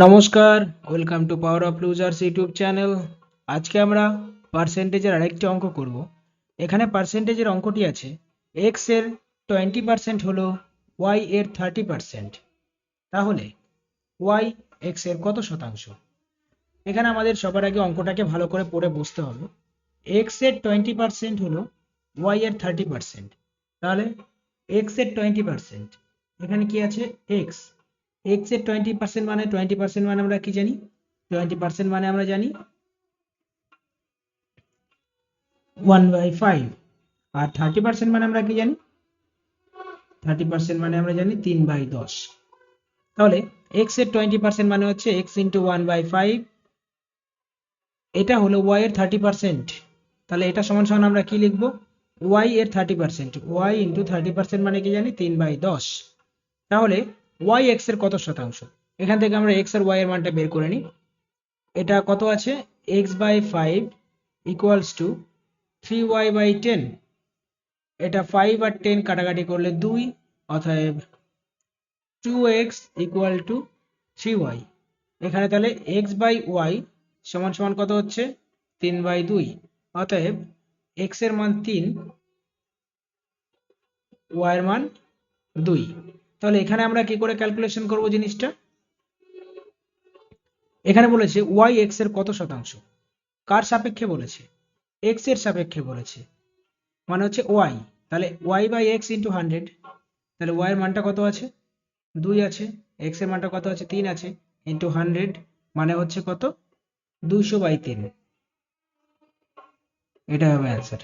নমস্কার, welcome to power of losers YouTube channel. আজকে আমরা পার্সেন্টেজের আরেকটি অঙ্ক করব। এখানে পার্সেন্টেজের অঙ্কটি আছে এক্স এর 20% হলো ওয়াই এর 30%। তাহলে ওয়াই এক্স এর কত শতাংশ? এখানে আমাদের সবার আগে অঙ্কটাকে ভালো করে পড়ে বুঝতে হবে। এক্স এর 20% হলো ওয়াই এর 30%। তাহলে এক্স এর 20%, এখানে কি আছে? এক্স। এক্স এর 20% মানে 20% মানে আমরা কি জানি? 20% মানে আমরা জানি 1/5। আর 30% মানে আমরা কি জানি? 30% মানে আমরা জানি 3/10। তাহলে এক্স এর 20% মানে হচ্ছে এক্স ইন্টু 1/5। এটা হলো ওয়াই এর 30%। তাহলে এটা সমান সমান আমরা কি লিখবো? ওয়াই এর 30%, ওয়াই ইন্টু 30% মানে কি জানি? 3/10। তাহলে ওয়াই এক্স এর কত শতাংশ? এখান থেকে আমরা এক্স আর ওয়াই এর মানটা বের করে নিই। এটা কত আছে? x/5 equals to 3y/10। এটা 5 আর 10 কাটাকাটি করলে 2, অতএব 2x ইকুয়াল টু 3y। এখানে তাহলে x/y সমান সমান কত হচ্ছে? 3/2। অতএব x এর মান 3, y এর মান 2। তাহলে এখানে আমরা কি করে ক্যালকুলেশন করব জিনিসটা? এখানে বলেছে ওয়াই এক্স এর কত শতাংশ। কার সাপেক্ষে বলেছে? এক্স এর সাপেক্ষে বলেছে, মানে হচ্ছে ওয়াই। তাহলে y/x ইন্টু 100। তাহলে y এর মানটা কত আছে? 2 আছে। x এর মানটা কত আছে? 3 আছে। ইন্টু 100 মানে হচ্ছে কত? 200/3। এটা হবে অ্যান্সার।